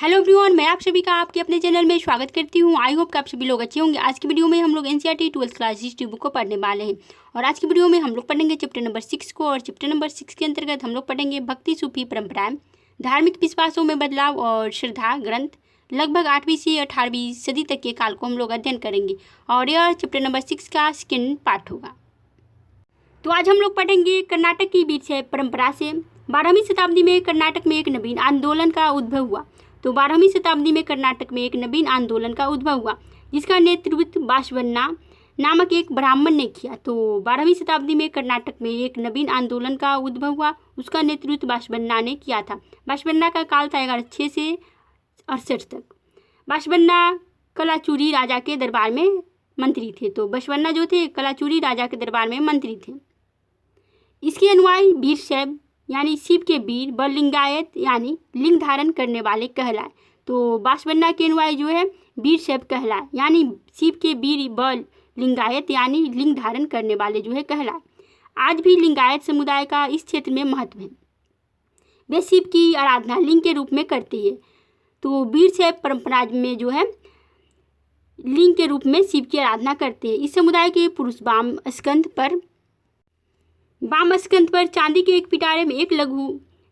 Hello everyone, मैं आप सभी का आपके अपने चैनल में स्वागत करती हूँ। आई होप कि आप सभी लोग अच्छे होंगे। आज की वीडियो में हम लोग NCERT 12th class history book को पढ़ने वाले हैं और आज की वीडियो में हम लोग पढ़ेंगे चैप्टर नंबर 6 को। और चैप्टर नंबर 6 के अंतर्गत हम लोग पढ़ेंगे भक्ति सूफी परंपराएं, धार्मिक विश्वासों में बदलाव और श्रद्धा ग्रंथ। लगभग 8वीं से 18वीं सदी तक के काल को हम लोग अध्ययन करेंगे और यह चैप्टर नंबर 6 का सेकेंड पार्ट होगा। तो आज हम लोग पढ़ेंगे कर्नाटक की वीरशैव परंपरा से। 12वीं शताब्दी में कर्नाटक में एक नवीन आंदोलन का उद्भव हुआ। तो 12वीं शताब्दी में कर्नाटक में एक नवीन आंदोलन का उद्भव हुआ जिसका नेतृत्व बासवन्ना नामक एक ब्राह्मण ने किया। तो 12वीं शताब्दी में कर्नाटक में एक नवीन आंदोलन का उद्भव हुआ, उसका नेतृत्व बासवन्ना ने किया था। बासवन्ना का काल था 1106 से 68 तक। बासवन्ना कलाचुरी राजा के दरबार में मंत्री थे। तो बासवन्ना जो थे कलाचुरी राजा के दरबार में मंत्री थे। इसके अनुयायी वीरशैव यानी शिव के वीर व लिंगायत यानी लिंग धारण करने वाले कहलाए। तो बासवन्ना के अनुयायी जो है वीरशैव कहलाए यानी शिव के वीर व लिंगायत यानी लिंग धारण करने वाले जो है कहलाए। आज भी लिंगायत समुदाय का इस क्षेत्र में महत्व है। वे शिव की आराधना लिंग के रूप में करते हैं। तो वीरशैव परंपरा में जो है लिंग के रूप में शिव की आराधना करते हैं। इस समुदाय के पुरुष वाम स्कंद पर चांदी के एक पिटारे में एक लघु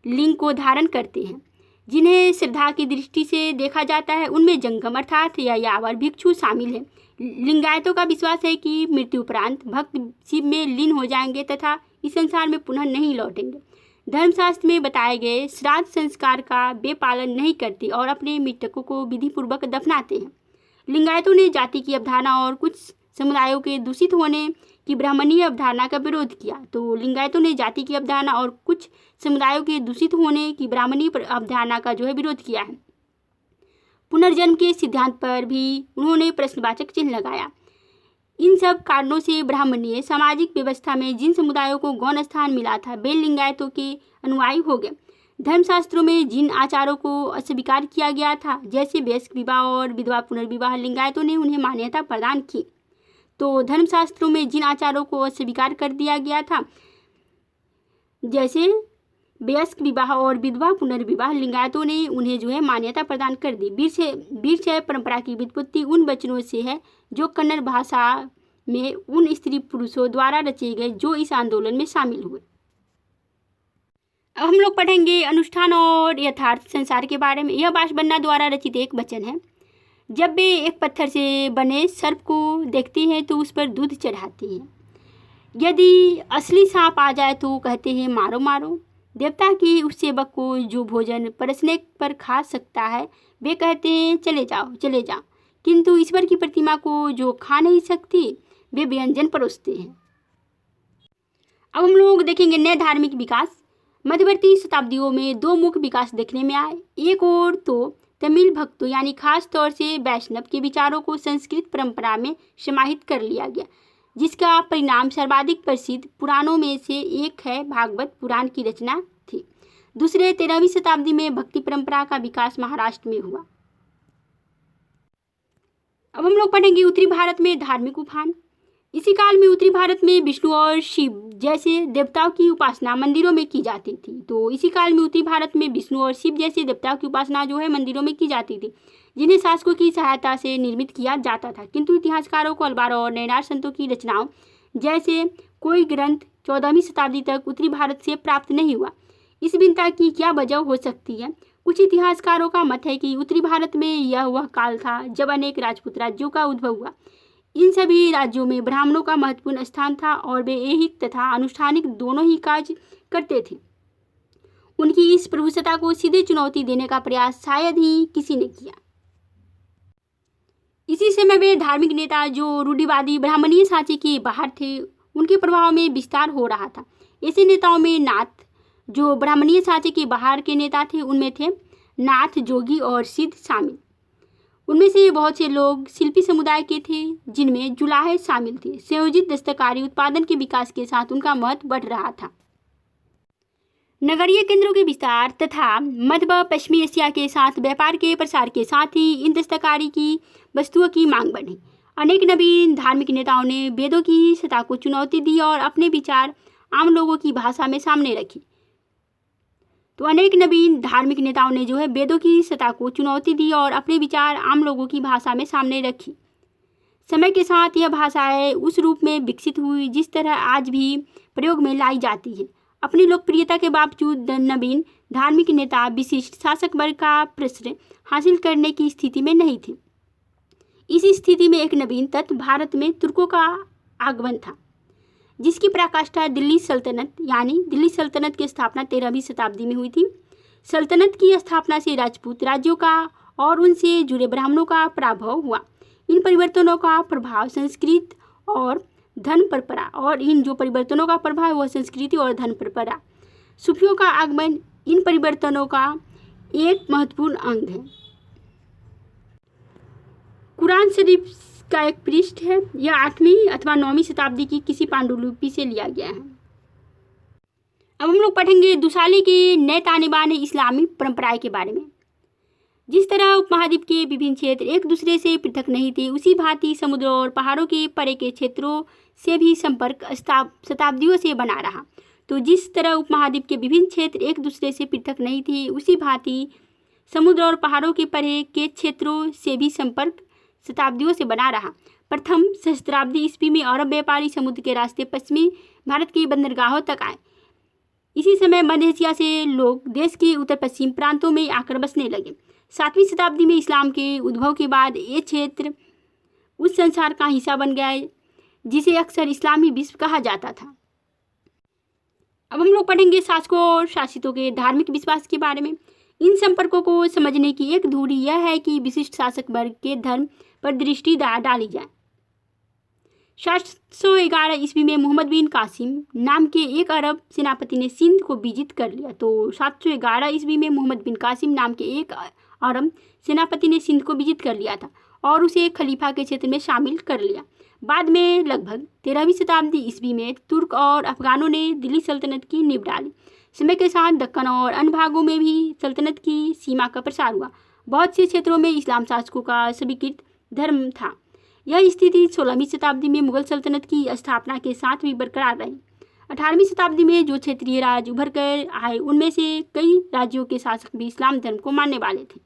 लिंग को धारण करते हैं। जिन्हें श्रद्धा की दृष्टि से देखा जाता है उनमें जंगम अर्थात या यावर भिक्षु शामिल है। लिंगायतों का विश्वास है कि मृत्यु उपरांत भक्त शिव में लीन हो जाएंगे तथा इस संसार में पुनः नहीं लौटेंगे। धर्मशास्त्र में बताए गए श्राद्ध संस्कार का वे पालन नहीं करते और अपने मृतकों को विधिपूर्वक दफनाते हैं। लिंगायतों ने जाति की अवधारणा और कुछ समुदायों के दूषित होने की ब्राह्मणीय अवधारणा का विरोध किया। तो लिंगायतों ने जाति की अवधारणा और कुछ समुदायों के दूषित होने की ब्राह्मणीय अवधारणा का जो है विरोध किया है। पुनर्जन्म के सिद्धांत पर भी उन्होंने प्रश्नवाचक चिन्ह लगाया। इन सब कारणों से ब्राह्मणीय सामाजिक व्यवस्था में जिन समुदायों को गौण स्थान मिला था वे लिंगायतों के अनुयायी हो गए। धर्मशास्त्रों में जिन आचारों को अस्वीकार किया गया था जैसे वयस्क विवाह और विधवा पुनर्विवाह, लिंगायतों ने उन्हें मान्यता प्रदान की। तो धर्मशास्त्रों में जिन आचारों को अस्वीकार कर दिया गया था जैसे वयस्क विवाह और विधवा पुनर्विवाह, लिंगायतों ने उन्हें जो है मान्यता प्रदान कर दी। वीरशैव परंपरा की व्युत्पत्ति उन वचनों से है जो कन्नड़ भाषा में उन स्त्री पुरुषों द्वारा रचे गए जो इस आंदोलन में शामिल हुए। अब हम लोग पढ़ेंगे अनुष्ठान और यथार्थ संसार के बारे में। यह बासवन्ना द्वारा रचित एक वचन है। जब वे एक पत्थर से बने सर्प को देखते हैं तो उस पर दूध चढ़ाते हैं। यदि असली सांप आ जाए तो कहते हैं मारो मारो। देवता की उस सेवक को जो भोजन परसने पर खा सकता है वे कहते हैं चले जाओ चले जाओ, किंतु ईश्वर की प्रतिमा को जो खा नहीं सकती वे व्यंजन परोसते हैं। अब हम लोग देखेंगे नए धार्मिक विकास। मध्यवर्ती शताब्दियों में दो मुख्य विकास देखने में आए। एक और तो तमिल भक्तों यानी खास तौर से वैष्णव के विचारों को संस्कृत परंपरा में समाहित कर लिया गया, जिसका परिणाम सर्वाधिक प्रसिद्ध पुराणों में से एक है भागवत पुराण की रचना थी। दूसरे 13वीं शताब्दी में भक्ति परंपरा का विकास महाराष्ट्र में हुआ। अब हम लोग पढ़ेंगे उत्तरी भारत में धार्मिक उफान। इसी काल में उत्तरी भारत में विष्णु और शिव जैसे देवताओं की उपासना मंदिरों में की जाती थी। तो इसी काल में उत्तरी भारत में विष्णु और शिव जैसे देवताओं की उपासना जो है मंदिरों में की जाती थी, जिन्हें शासकों की सहायता से निर्मित किया जाता था। किंतु इतिहासकारों को अलवार और नैनार संतों की रचनाओं जैसे कोई ग्रंथ 14वीं शताब्दी तक उत्तरी भारत से प्राप्त नहीं हुआ। इस भिन्नता की क्या वजह हो सकती है? कुछ इतिहासकारों का मत है कि उत्तरी भारत में यह वह काल था जब अनेक राजपूत राज्यों का उद्भव हुआ। इन सभी राज्यों में ब्राह्मणों का महत्वपूर्ण स्थान था और वे ऐहिक तथा अनुष्ठानिक दोनों ही कार्य करते थे। उनकी इस प्रभुसत्ता को सीधे चुनौती देने का प्रयास शायद ही किसी ने किया। इसी समय वे धार्मिक नेता जो रूढ़िवादी ब्राह्मणीय सांचे के बाहर थे उनके प्रभाव में विस्तार हो रहा था। ऐसे नेताओं में नाथ जो ब्राह्मणीय सांचे के बाहर के नेता थे, उनमें थे नाथ, जोगी और सिद्ध शामिल। उनमें से बहुत से लोग शिल्पी समुदाय के थे जिनमें जुलाहे शामिल थे। संयोजित दस्तकारी उत्पादन के विकास के साथ उनका महत्व बढ़ रहा था। नगरीय केंद्रों के विस्तार तथा मध्य व पश्चिमी एशिया के साथ व्यापार के प्रसार के साथ ही इन दस्तकारी की वस्तुओं की मांग बढ़ी। अनेक नवीन धार्मिक नेताओं ने वेदों की सत्ता को चुनौती दी और अपने विचार आम लोगों की भाषा में सामने रखे। तो अनेक नवीन धार्मिक नेताओं ने जो है वेदों की सत्ता को चुनौती दी और अपने विचार आम लोगों की भाषा में सामने रखी। समय के साथ यह भाषाएं उस रूप में विकसित हुई जिस तरह आज भी प्रयोग में लाई जाती है। अपनी लोकप्रियता के बावजूद नवीन धार्मिक नेता विशिष्ट शासक वर्ग का प्रश्रय हासिल करने की स्थिति में नहीं थे। इस स्थिति में एक नवीन तत्व भारत में तुर्कों का आगमन था, जिसकी पराकाष्ठा दिल्ली सल्तनत यानी दिल्ली सल्तनत की स्थापना 13वीं शताब्दी में हुई थी। सल्तनत की स्थापना से राजपूत राज्यों का और उनसे जुड़े ब्राह्मणों का पराभव हुआ। इन परिवर्तनों का प्रभाव संस्कृत और धन पर पड़ा और इन जो परिवर्तनों का प्रभाव वह संस्कृति और धन पर पड़ा। सूफियों का आगमन इन परिवर्तनों का एक महत्वपूर्ण अंग है। कुरान शरीफ का एक पृष्ठ है। यह 8वीं अथवा 9वीं शताब्दी की किसी पांडुलिपि से लिया गया है। अब हम लोग पढ़ेंगे दुशाले के नए ताने बाने इस्लामी परंपराएं के बारे में। जिस तरह उपमहाद्वीप के विभिन्न क्षेत्र एक दूसरे से पृथक नहीं थे, उसी भांति समुद्र और पहाड़ों के परे के क्षेत्रों से भी संपर्क शताब्दियों से बना रहा। तो जिस तरह उपमहाद्वीप के विभिन्न क्षेत्र एक दूसरे से पृथक नहीं थे, उसी भांति समुद्र और पहाड़ों के परे के क्षेत्रों से भी संपर्क शताब्दियों से बना रहा। प्रथम सहस्त्राब्दी ईस्वी में अरब व्यापारी समुद्र के रास्ते पश्चिमी भारत के बंदरगाहों तक आए। इसी समय मध्य एशिया से लोग देश के उत्तर पश्चिम प्रांतों में आकर बसने लगे। 7वीं शताब्दी में इस्लाम के उद्भव के बाद ये क्षेत्र उस संसार का हिस्सा बन गया जिसे अक्सर इस्लामी विश्व कहा जाता था। अब हम लोग पढ़ेंगे शासकों और शासितों के धार्मिक विश्वास के बारे में। इन संपर्कों को समझने की एक धुरी यह है कि विशिष्ट शासक वर्ग के धर्म पर दृष्टि डाली जाए। 711 ईस्वी में मोहम्मद बिन कासिम नाम के एक अरब सेनापति ने सिंध को विजित कर लिया। तो 711 ईस्वी में मोहम्मद बिन कासिम नाम के एक अरब सेनापति ने सिंध को विजित कर लिया था और उसे खलीफा के क्षेत्र में शामिल कर लिया। बाद में लगभग 13वीं शताब्दी ईस्वी में तुर्क और अफगानों ने दिल्ली सल्तनत की नींव डाली। समय के साथ दक्कन और अन्य भागों में भी सल्तनत की सीमा का प्रसार हुआ। बहुत से क्षेत्रों में इस्लाम शासकों का स्वीकृत धर्म था। यह स्थिति 16वीं शताब्दी में मुगल सल्तनत की स्थापना के साथ भी बरकरार रही। 18वीं शताब्दी में जो क्षेत्रीय राज्य उभर कर आए उनमें से कई राज्यों के शासक भी इस्लाम धर्म को मानने वाले थे।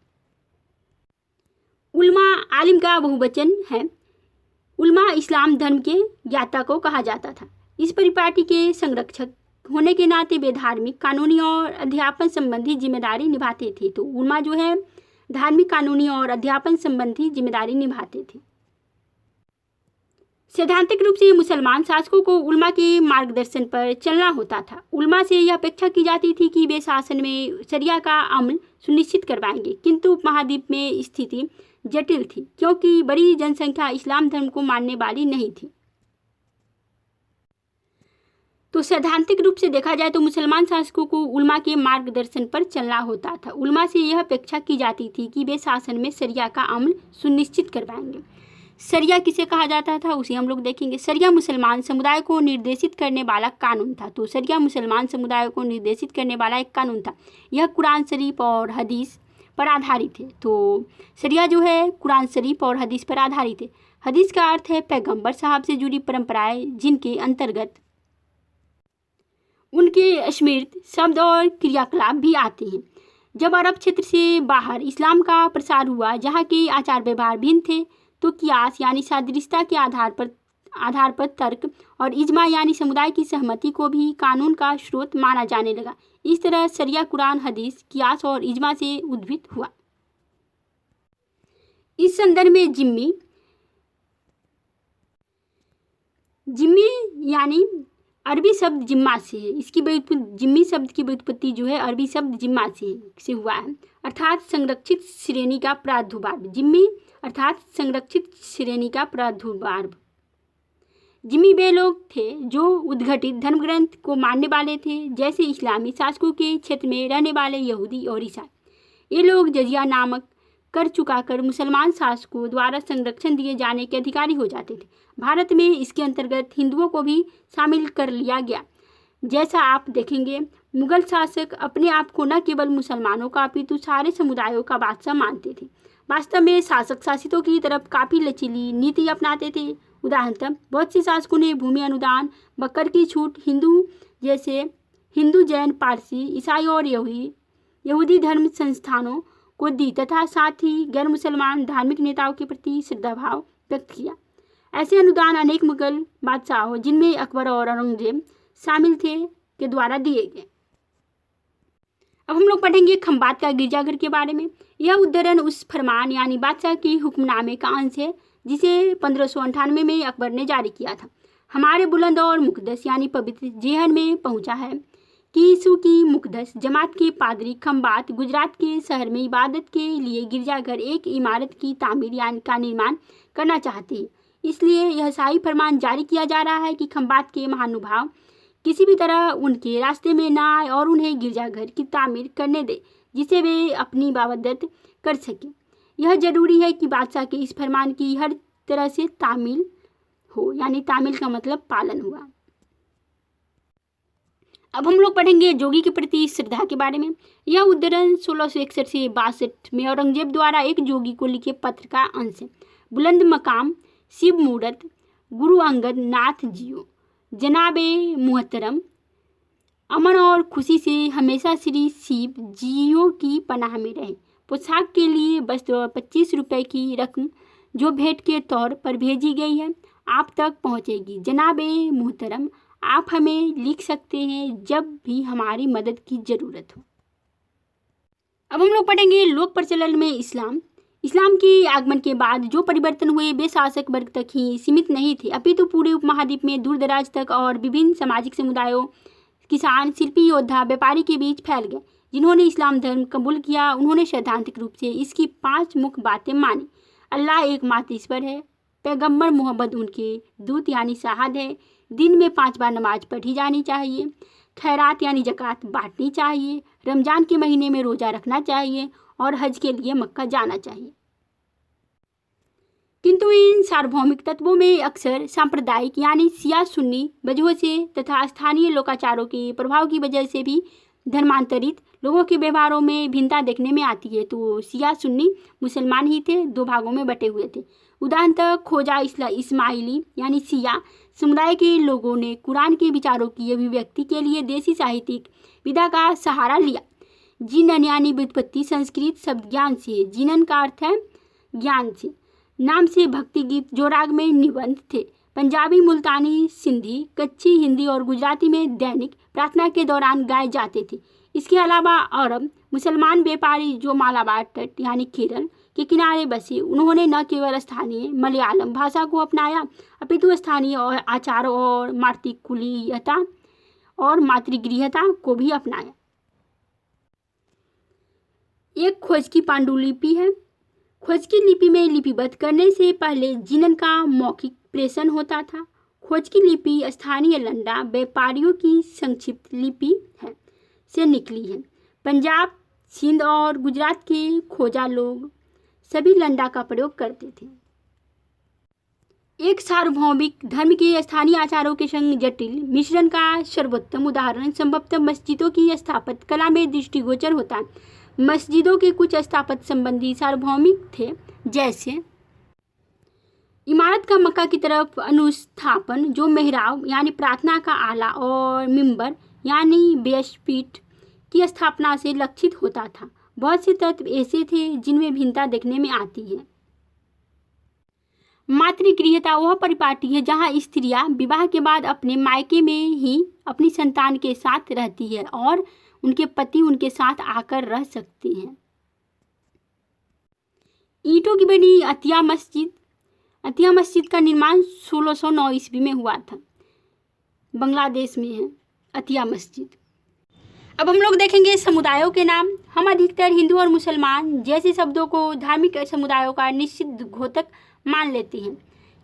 उलमा आलिम का बहुवचन है। उलमा इस्लाम धर्म के ज्ञाता को कहा जाता था। इस परिपाटी के संरक्षक होने के नाते वे धार्मिक, कानूनी और अध्यापन संबंधी जिम्मेदारी निभाते थे। तो उलमा जो है धार्मिक, कानूनी और अध्यापन संबंधी जिम्मेदारी निभाते थे। सैद्धांतिक रूप से मुसलमान शासकों को उलमा के मार्गदर्शन पर चलना होता था। उलमा से यह अपेक्षा की जाती थी कि वे शासन में शरिया का अमल सुनिश्चित करवाएंगे, किंतु उपमहाद्वीप में स्थिति जटिल थी क्योंकि बड़ी जनसंख्या इस्लाम धर्म को मानने वाली नहीं थी। तो सैद्धांतिक रूप से देखा जाए तो मुसलमान शासकों को उलमा के मार्गदर्शन पर चलना होता था। उलमा से यह अपेक्षा की जाती थी कि वे शासन में शरिया का अमल सुनिश्चित करवाएंगे। शरिया किसे कहा जाता था उसे हम लोग देखेंगे। शरिया मुसलमान समुदाय को निर्देशित करने वाला कानून था। तो शरिया मुसलमान समुदाय को निर्देशित करने वाला एक कानून था। यह कुरान शरीफ और हदीस पर आधारित है। तो शरिया जो है कुरान शरीफ और हदीस पर आधारित है। हदीस का अर्थ है पैगंबर साहब से जुड़ी परंपराएं जिनके अंतर्गत उनके स्मृत शब्द और क्रियाकलाप भी आते हैं। जब अरब क्षेत्र से बाहर इस्लाम का प्रसार हुआ, जहाँ के आचार व्यवहार भिन्न थे, तो कियास यानी सादृश्यता के आधार पर तर्क और इजमा यानी समुदाय की सहमति को भी कानून का स्रोत माना जाने लगा। इस तरह शरिया कुरान, हदीस, कियास और इजमा से उद्भूत हुआ। इस संदर्भ में जिम्मी यानी अरबी शब्द जिम्मा से है। इसकी जिम्मी शब्द की व्युत्पत्ति जो है अरबी शब्द जिम्मा से हुआ है, अर्थात संरक्षित श्रेणी का प्रादुर्भाव। जिम्मी अर्थात संरक्षित श्रेणी का प्रादुर्भाव। जिम्मी वे लोग थे जो उद्घटित धर्म ग्रंथ को मानने वाले थे, जैसे इस्लामी शासकों के क्षेत्र में रहने वाले यहूदी और ईसाई। ये लोग जजिया नामक कर चुकाकर मुसलमान शासकों द्वारा संरक्षण दिए जाने के अधिकारी हो जाते थे। भारत में इसके अंतर्गत हिंदुओं को भी शामिल कर लिया गया। जैसा आप देखेंगे, मुगल शासक अपने आप को न केवल मुसलमानों का अपितु सारे समुदायों का बादशाह मानते थे। वास्तव में शासक शासितों की तरफ काफ़ी लचीली नीति अपनाते थे। उदाहरणतः बहुत से शासकों ने भूमि अनुदान व कर की छूट हिंदू, जैसे हिंदू, जैन, पारसी, ईसाई और यहूदी यहूदी धर्म संस्थानों को दी तथा साथ ही गैर मुसलमान धार्मिक नेताओं के प्रति श्रद्धाभाव व्यक्त किया। ऐसे अनुदान अनेक मुगल बादशाहों, जिनमें अकबर और औरंगजेब शामिल थे, के द्वारा दिए गए। अब हम लोग पढ़ेंगे खंबात का गिरजाघर के बारे में। यह उद्धरण उस फरमान यानी बादशाह के हुक्मनामे का अंश है जिसे 1598 में अकबर ने जारी किया था। हमारे बुलंद और मुकद्दस यानी पवित्र जेहन में पहुंचा है कि यीशु की मुकद्दस जमात के पादरी खंबात गुजरात के शहर में इबादत के लिए गिरजाघर एक इमारत की तामीर यानी का निर्माण करना चाहते हैं। इसलिए यह शाही फरमान जारी किया जा रहा है कि खंबात के महानुभाव किसी भी तरह उनके रास्ते में न आए और उन्हें गिरजाघर की तामीर करने दे जिसे वे अपनी इबादत कर सकें। यह जरूरी है कि बादशाह के इस फरमान की हर तरह से तामील हो, यानी तामील का मतलब पालन हुआ। अब हम लोग पढ़ेंगे जोगी के प्रति श्रद्धा के बारे में। यह उद्धरण 1661 से 62 में औरंगजेब द्वारा एक जोगी को लिखे पत्र का अंश है। बुलंद मकाम शिव मूरत गुरु अंगद नाथ जियो जनाबे मुहतरम अमन और खुशी से हमेशा श्री शिव जियो की पनाह में रहे। पोशाक के लिए वस्त्र और 25 रुपये की रकम जो भेंट के तौर पर भेजी गई है आप तक पहुंचेगी। जनाबे मुहतरम, आप हमें लिख सकते हैं जब भी हमारी मदद की ज़रूरत हो। अब हम लोग पढ़ेंगे लोक प्रचलन में इस्लाम। इस्लाम के आगमन के बाद जो परिवर्तन हुए वे शासक वर्ग तक ही सीमित नहीं थे, अपितु पूरे उपमहाद्वीप में दूर दराज तक और विभिन्न सामाजिक समुदायों, किसान, शिल्पी, योद्धा, व्यापारी के बीच फैल गए। जिन्होंने इस्लाम धर्म कबूल किया उन्होंने सैद्धांतिक रूप से इसकी 5 मुख्य बातें मानी। अल्लाह एकमात्र ईश्वर है, पैगंबर मोहम्मद उनके दूत यानी शहाद है, दिन में 5 बार नमाज पढ़ी जानी चाहिए, खैरात यानी ज़कात बांटनी चाहिए, रमज़ान के महीने में रोज़ा रखना चाहिए और हज के लिए मक्का जाना चाहिए। किंतु इन सार्वभौमिक तत्वों में अक्सर सांप्रदायिक यानी शिया सुन्नी वजहों से तथा स्थानीय लोकाचारों के प्रभाव की वजह से भी धर्मांतरित लोगों के व्यवहारों में भिन्नता देखने में आती है। तो शिया सुन्नी मुसलमान ही थे, 2 भागों में बटे हुए थे। उदाहरणतः खोजा इस्माइली यानी शिया समुदाय के लोगों ने कुरान के विचारों की अभिव्यक्ति के लिए देसी साहित्यिक विधा का सहारा लिया। जीनन यानी व्युत्पत्ति संस्कृत शब्द ज्ञान से है। जीनन का अर्थ है ज्ञान से। नाम से भक्ति गीत जो राग में निबंध थे। पंजाबी, मुल्तानी, सिंधी, कच्ची हिंदी और गुजराती में दैनिक प्रार्थना के दौरान गाए जाते थे। इसके अलावा अरब मुसलमान व्यापारी जो मालाबार तट यानी केरल के किनारे बसे, उन्होंने न केवल स्थानीय मलयालम भाषा को अपनाया अपितु स्थानीय और आचार और मातृकुलीयता और मातृगृहता को भी अपनाया। एक खोज की पांडुलिपि है। खोज की लिपि में लिपिबद्ध करने से पहले जीनन का मौखिक प्रेषण होता था। खोज की लिपि स्थानीय लंडा व्यापारियों की संक्षिप्त लिपि है से निकली है। पंजाब, सिंध और गुजरात के खोजा लोग सभी लंडा का प्रयोग करते थे। एक सार्वभौमिक धर्म के स्थानीय आचारों के संग जटिल मिश्रण का सर्वोत्तम उदाहरण संभवतः मस्जिदों की स्थापत्य कला में दृष्टिगोचर होता है। मस्जिदों के कुछ स्थापत्य संबंधी सार्वभौमिक थे, जैसे इमारत का मक्का की तरफ अनुस्थापन जो मेहराब यानी प्रार्थना का आला और मिंबर यानी व्यासपीठ की स्थापना से लक्षित होता था। बहुत से तत्व ऐसे थे जिनमें भिन्नता देखने में आती है। मातृगृहता वह परिपाटी है जहाँ स्त्रियां विवाह के बाद अपने मायके में ही अपनी संतान के साथ रहती है और उनके पति उनके साथ आकर रह सकते हैं। ईंटों की बनी अतिया मस्जिद का निर्माण 1609 ईस्वी में हुआ था। बांग्लादेश में है अतिया मस्जिद। अब हम लोग देखेंगे समुदायों के नाम। हम अधिकतर हिंदू और मुसलमान जैसे शब्दों को धार्मिक समुदायों का निश्चित द्योतक मान लेते हैं,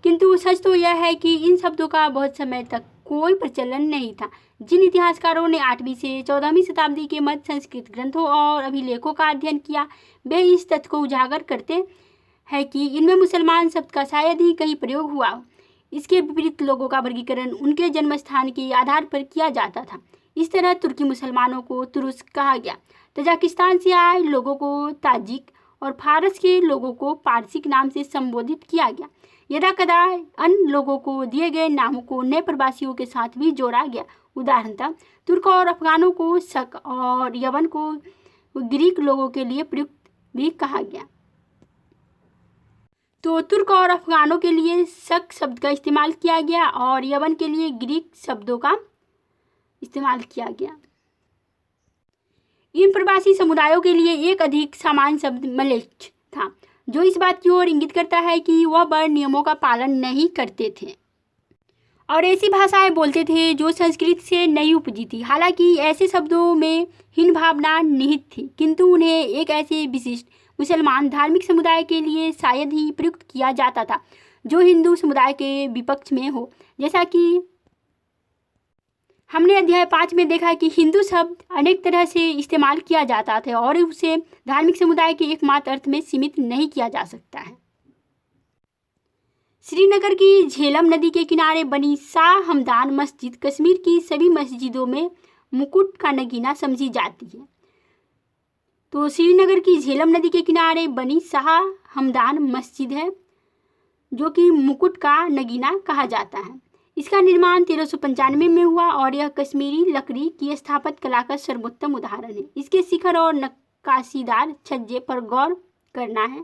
किंतु सच तो यह है कि इन शब्दों का बहुत समय तक कोई प्रचलन नहीं था। जिन इतिहासकारों ने 8वीं से 14वीं शताब्दी के मध्य संस्कृत ग्रंथों और अभिलेखों का अध्ययन किया, वे इस तथ्य को उजागर करते हैं कि इनमें मुसलमान शब्द का शायद ही कहीं प्रयोग हुआ हो। इसके विपरीत लोगों का वर्गीकरण उनके जन्म स्थान के आधार पर किया जाता था। इस तरह तुर्की मुसलमानों को तुरुस्क कहा गया, तजाकिस्तान से आए लोगों को ताजिक और फारस के लोगों को पारसिक नाम से संबोधित किया गया। यदा कदा अन्य लोगों को दिए गए नामों को नए प्रवासियों के साथ भी जोड़ा गया। उदाहरणतः तुर्क और अफगानों को शक और यवन को ग्रीक लोगों के लिए प्रयुक्त भी कहा गया। तो तुर्क और अफगानों के लिए शक शब्द का इस्तेमाल किया गया और यवन के लिए ग्रीक शब्दों का इस्तेमाल किया गया। इन प्रवासी समुदायों के लिए एक अधिक सामान्य शब्द मलेच्छ था, जो इस बात की ओर इंगित करता है कि वह वर्ण नियमों का पालन नहीं करते थे और ऐसी भाषाएं बोलते थे जो संस्कृत से नहीं उपजी थी। हालांकि ऐसे शब्दों में हीन भावना निहित थी, किंतु उन्हें एक ऐसे विशिष्ट मुसलमान धार्मिक समुदाय के लिए शायद ही प्रयुक्त किया जाता था जो हिंदू समुदाय के विपक्ष में हो। जैसा कि हमने अध्याय 5 में देखा कि हिंदू शब्द अनेक तरह से इस्तेमाल किया जाता था और उसे धार्मिक समुदाय के एकमात्र अर्थ में सीमित नहीं किया जा सकता है। श्रीनगर की झेलम नदी के किनारे बनी शाह हमदान मस्जिद कश्मीर की सभी मस्जिदों में मुकुट का नगीना समझी जाती है। तो श्रीनगर की झेलम नदी के किनारे बनी शाह हमदान मस्जिद है जो कि मुकुट का नगीना कहा जाता है। इसका निर्माण 1395 में हुआ और यह कश्मीरी लकड़ी की स्थापत्य कला का सर्वोत्तम उदाहरण है। इसके शिखर और नक्काशीदार छज्जे पर गौर करना है।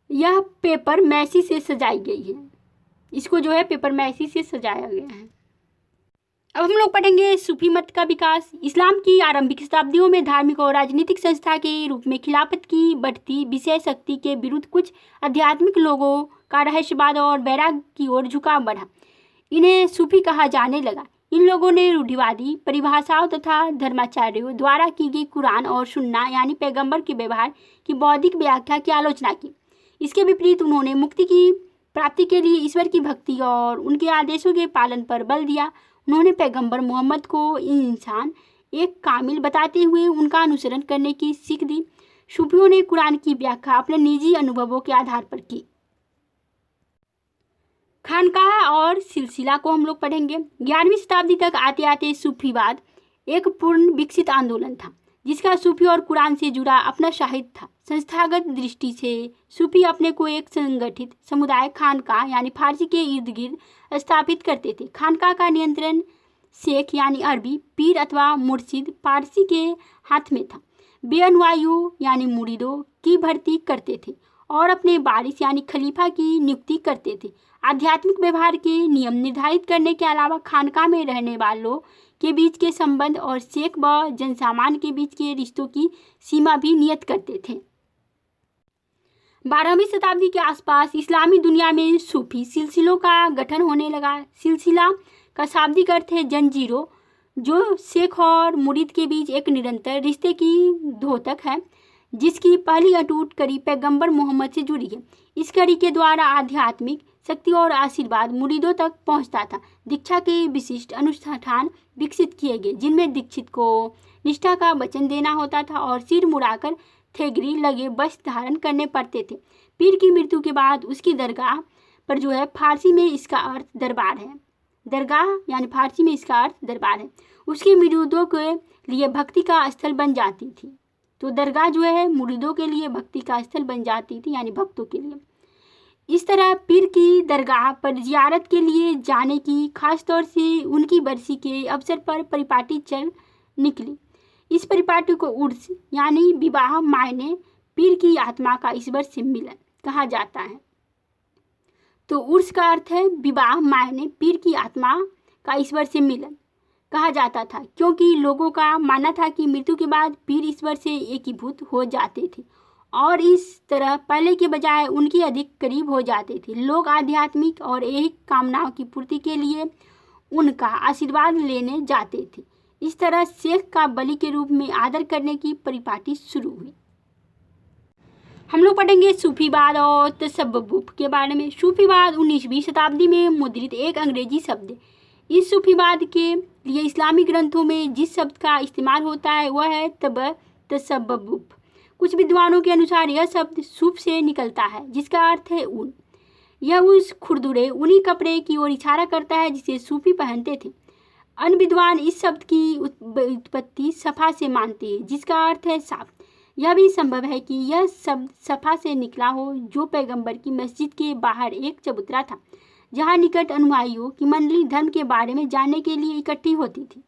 यह पेपर मैसी से सजाई गई है। इसको जो है पेपर मैसी से सजाया गया है। अब हम लोग पढ़ेंगे सूफी मत का विकास। इस्लाम की आरंभिक शताब्दियों में धार्मिक और राजनीतिक संस्था के रूप में खिलाफत की बढ़ती विषय शक्ति के विरुद्ध कुछ आध्यात्मिक लोगों का रहस्यवाद और वैराग्य की ओर झुकाव बढ़ा। इन्हें सूफी कहा जाने लगा। इन लोगों ने रूढ़िवादी परिभाषाओं तथा धर्माचार्यों द्वारा की गई कुरान और सुन्ना यानी पैगंबर के व्यवहार की बौद्धिक व्याख्या की आलोचना की। इसके विपरीत उन्होंने मुक्ति की प्राप्ति के लिए ईश्वर की भक्ति और उनके आदेशों के पालन पर बल दिया। उन्होंने पैगंबर मोहम्मद को इंसान एक कामिल बताते हुए उनका अनुसरण करने की सीख दी। सूफियों ने कुरान की व्याख्या अपने निजी अनुभवों के आधार पर की। खानकाह और सिलसिला को हम लोग पढ़ेंगे। 11वीं शताब्दी तक आते आते सूफीवाद एक पूर्ण विकसित आंदोलन था जिसका सूफी और कुरान से जुड़ा अपना साहित्य था। संस्थागत दृष्टि से सूफी अपने को एक संगठित समुदाय खानकाह यानी फारसी के इर्द गिर्द स्थापित करते थे। खानकाह का नियंत्रण शेख यानी अरबी पीर अथवा मुर्शिद पारसी के हाथ में था। वे अनुयायियों यानी मुरीदों की भर्ती करते थे और अपने वारिस यानी खलीफा की नियुक्ति करते थे। आध्यात्मिक व्यवहार के नियम निर्धारित करने के अलावा खानकाह में रहने वालों के बीच के संबंध और शेख व जनसामान्य के बीच के रिश्तों की सीमा भी नियत करते थे। 12वीं शताब्दी के आसपास इस्लामी दुनिया में सूफी सिलसिलों का गठन होने लगा। सिलसिला का शाब्दिक अर्थ है जंजीरों, जो शेख और मुरीद के बीच एक निरंतर रिश्ते की द्योतक है जिसकी पहली अटूट कड़ी पैगंबर मोहम्मद से जुड़ी है। इस कड़ी के द्वारा आध्यात्मिक शक्ति और आशीर्वाद मुरीदों तक पहुंचता था। दीक्षा के विशिष्ट अनुष्ठान विकसित किए गए जिनमें दीक्षित को निष्ठा का वचन देना होता था और सिर मुड़ाकर थेगरी लगे वस्त्र धारण करने पड़ते थे। पीर की मृत्यु के बाद उसकी दरगाह पर जो है फारसी में इसका अर्थ दरबार है। दरगाह यानी फारसी में इसका अर्थ दरबार है। उसके मुरीदों के लिए भक्ति का स्थल बन जाती थी। तो दरगाह जो है मुरीदों के लिए भक्ति का स्थल बन जाती थी यानी भक्तों के लिए। इस तरह पीर की दरगाह पर जियारत के लिए जाने की खासतौर से उनकी बरसी के अवसर पर परिपाटी चल निकली। इस परिपाटी को उर्स यानी विवाह मायने पीर की आत्मा का ईश्वर से मिलन कहा जाता है। तो उर्स का अर्थ है विवाह मायने पीर की आत्मा का ईश्वर से मिलन कहा जाता था, क्योंकि लोगों का मानना था कि मृत्यु के बाद पीर ईश्वर से एकीभूत हो जाते थे और इस तरह पहले के बजाय उनके अधिक करीब हो जाते थे। लोग आध्यात्मिक और ऐहिक कामनाओं की पूर्ति के लिए उनका आशीर्वाद लेने जाते थे। इस तरह शेख का बलि के रूप में आदर करने की परिपाटी शुरू हुई। हम लोग पढ़ेंगे सूफीवाद और तसव्वुफ के बारे में। सूफीवाद 19वीं शताब्दी में मुद्रित एक अंग्रेजी शब्द है। इस सूफीवाद के लिए इस्लामी ग्रंथों में जिस शब्द का इस्तेमाल होता है वह है तसव्वुफ। कुछ विद्वानों के अनुसार यह शब्द सूफ से निकलता है जिसका अर्थ है ऊन। यह उस खुरदुरे ऊनी कपड़े की ओर इशारा करता है जिसे सूफी पहनते थे। अन्य विद्वान इस शब्द की उत्पत्ति सफ़ा से मानते हैं जिसका अर्थ है साफ। यह भी संभव है कि यह शब्द सफ़ा से निकला हो जो पैगंबर की मस्जिद के बाहर एक चबूतरा था जहाँ निकट अनुयायियों की मंडली धर्म के बारे में जानने के लिए इकट्ठी होती थी।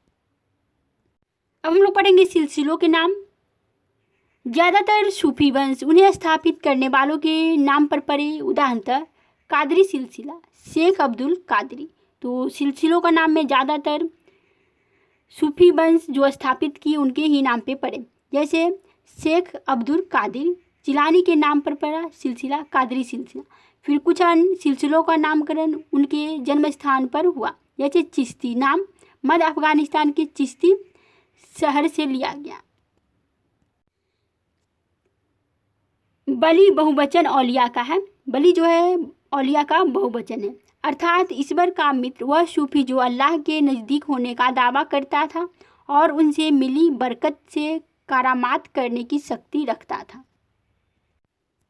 अब हम लोग पढ़ेंगे सिलसिलों के नाम। ज़्यादातर सूफी वंश उन्हें स्थापित करने वालों के नाम पर पड़े, उदाहरणतः कादरी सिलसिला, शेख अब्दुल कादरी। तो सिलसिलों का नाम में ज़्यादातर सूफी वंश जो स्थापित किए उनके ही नाम पे पड़े, जैसे शेख अब्दुल कादिर जिलानी के नाम पर पड़ा सिलसिला कादरी सिलसिला। फिर कुछ अन्य सिलसिलों का नामकरण उनके जन्म स्थान पर हुआ, जैसे चिश्ती नाम मध्य अफगानिस्तान के चिश्ती शहर से लिया गया। बली बहुवचन औलिया का है। बली जो है औलिया का बहुवचन है, अर्थात ईश्वर का मित्र वह सूफी जो अल्लाह के नज़दीक होने का दावा करता था और उनसे मिली बरकत से करामात करने की शक्ति रखता था।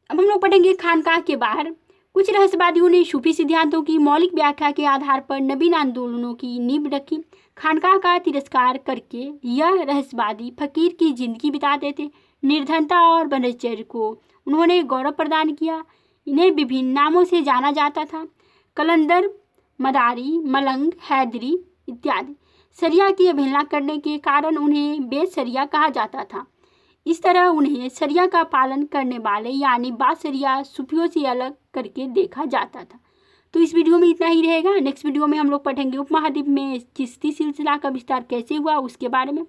अब हम लोग पढ़ेंगे खानकाह के बाहर। कुछ रहस्यवादियों ने सूफी सिद्धांतों की मौलिक व्याख्या के आधार पर नवीन आंदोलनों की नींव रखी। खानकाह का तिरस्कार करके यह रहस्यवादी फकीर की जिंदगी बिताते थे। निर्धनता और ब्रह्मचर्य को उन्होंने गौरव प्रदान किया। इन्हें विभिन्न नामों से जाना जाता था, कलंदर, मदारी, मलंग, हैदरी इत्यादि। शरिया की अवहेलना करने के कारण उन्हें बेशरिया कहा जाता था। इस तरह उन्हें शरिया का पालन करने वाले यानी बाशरिया सूफियों से अलग करके देखा जाता था। तो इस वीडियो में इतना ही रहेगा। नेक्स्ट वीडियो में हम लोग पढ़ेंगे उपमहाद्वीप में चिश्ती सिलसिला का विस्तार कैसे हुआ उसके बारे में।